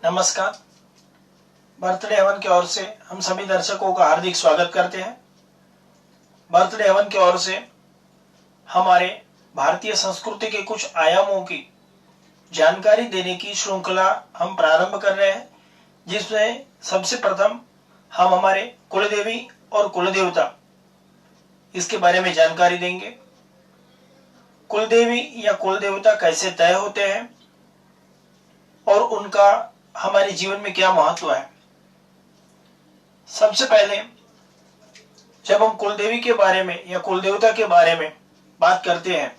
नमस्कार। बर्थडे हवन की ओर से हम सभी दर्शकों का हार्दिक स्वागत करते हैं। बर्थडे हवन की ओर से हमारे भारतीय संस्कृति के कुछ आयामों की जानकारी देने की श्रृंखला हम प्रारंभ कर रहे हैं, जिसमें सबसे प्रथम हम हमारे कुलदेवी और कुलदेवता इसके बारे में जानकारी देंगे। कुलदेवी या कुलदेवता कैसे तय होते हैं और उनका हमारे जीवन में क्या महत्व है। सबसे पहले जब हम कुलदेवी के बारे में या कुलदेवता के बारे में बात करते हैं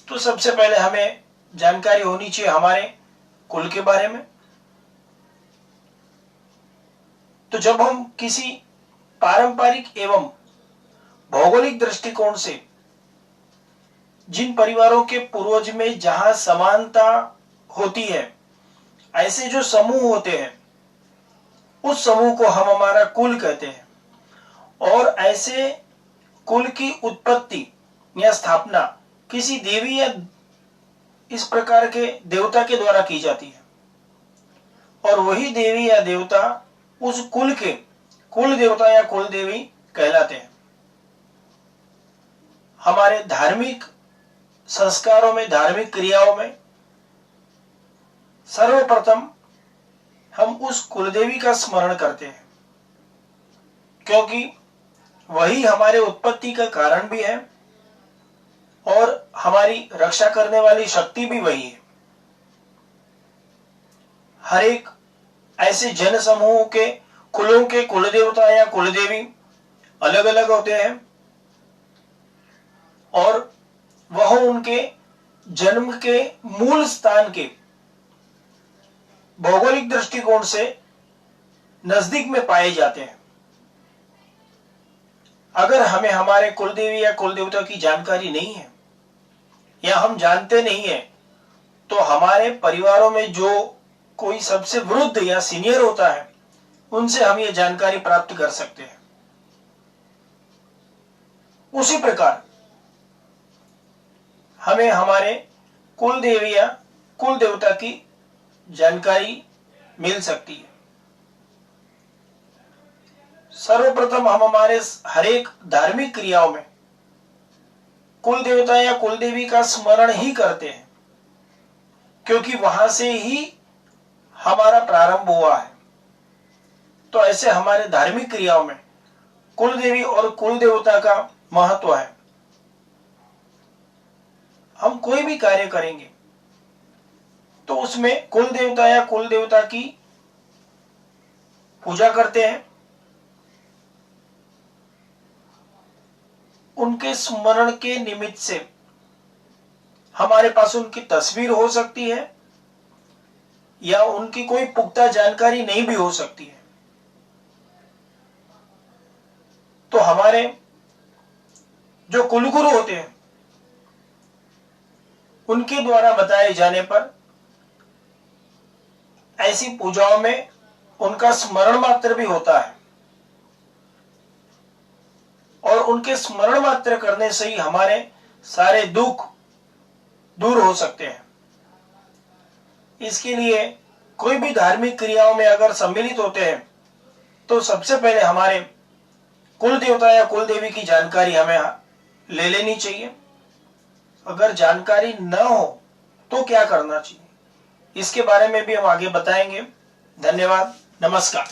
तो सबसे पहले हमें जानकारी होनी चाहिए हमारे कुल के बारे में। तो जब हम किसी पारंपरिक एवं भौगोलिक दृष्टिकोण से जिन परिवारों के पूर्वज में जहां समानता होती है, ऐसे जो समूह होते हैं उस समूह को हम हमारा कुल कहते हैं। और ऐसे कुल की उत्पत्ति या स्थापना किसी देवी या इस प्रकार के देवता के द्वारा की जाती है और वही देवी या देवता उस कुल के कुल देवता या कुल देवी कहलाते हैं। हमारे धार्मिक संस्कारों में, धार्मिक क्रियाओं में सर्वप्रथम हम उस कुलदेवी का स्मरण करते हैं, क्योंकि वही हमारे उत्पत्ति का कारण भी है और हमारी रक्षा करने वाली शक्ति भी वही है। हर एक ऐसे जन समूह के कुलों के कुलदेवता या कुलदेवी अलग अलग होते हैं और वह उनके जन्म के मूल स्थान के भौगोलिक दृष्टिकोण से नजदीक में पाए जाते हैं। अगर हमें हमारे कुलदेवी या कुलदेवता की जानकारी नहीं है या हम जानते नहीं है, तो हमारे परिवारों में जो कोई सबसे वृद्ध या सीनियर होता है उनसे हम ये जानकारी प्राप्त कर सकते हैं। उसी प्रकार हमें हमारे कुलदेवी या कुलदेवता की जानकारी मिल सकती है। सर्वप्रथम हम हमारे हर एक धार्मिक क्रियाओं में कुल देवता या कुलदेवी का स्मरण ही करते हैं, क्योंकि वहां से ही हमारा प्रारंभ हुआ है। तो ऐसे हमारे धार्मिक क्रियाओं में कुलदेवी और कुलदेवता का महत्व है। हम कोई भी कार्य करेंगे तो उसमें कुल देवता या कुल देवता की पूजा करते हैं। उनके स्मरण के निमित्त से हमारे पास उनकी तस्वीर हो सकती है या उनकी कोई पुख्ता जानकारी नहीं भी हो सकती है। तो हमारे जो कुलगुरु होते हैं उनके द्वारा बताए जाने पर ऐसी पूजाओं में उनका स्मरण मात्र भी होता है और उनके स्मरण मात्र करने से ही हमारे सारे दुख दूर हो सकते हैं। इसके लिए कोई भी धार्मिक क्रियाओं में अगर सम्मिलित होते हैं तो सबसे पहले हमारे कुल देवता या कुल देवी की जानकारी हमें ले लेनी चाहिए। अगर जानकारी न हो तो क्या करना चाहिए, इसके बारे में भी हम आगे बताएंगे। धन्यवाद। नमस्कार।